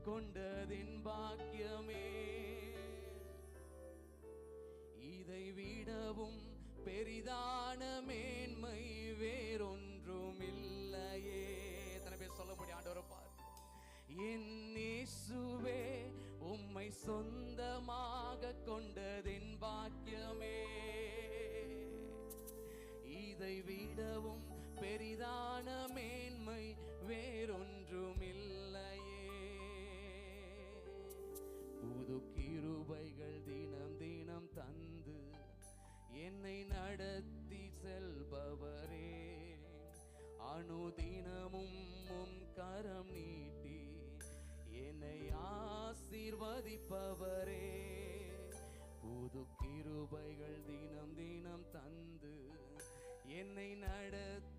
கொண்டதின் பாக்கியமே. இதை விடவும் பெரிதான மேன்மை வேறொன்றும் இல்லையே. எத்தனை பேர் சொல்ல முடியும் ஆண்டவரை பார்த்து? என் இயேசுவே உம்மை சொந்தமாக கொண்டதின் பாக்கியமே. இதை விடவும் பெரிதான மேன்மை வேறொன்றும் இல்லையே. புது கிருபைகள் தினம் தினம் தந்து என்னை நடத்தி செல்பவரே, அனுதினமும் உம் கரம் நீட்டி என்னை ஆசீர்வதிப்பவரே. புது கிருபைகள் தினம் தினம் தந்து என்னை நடத்தி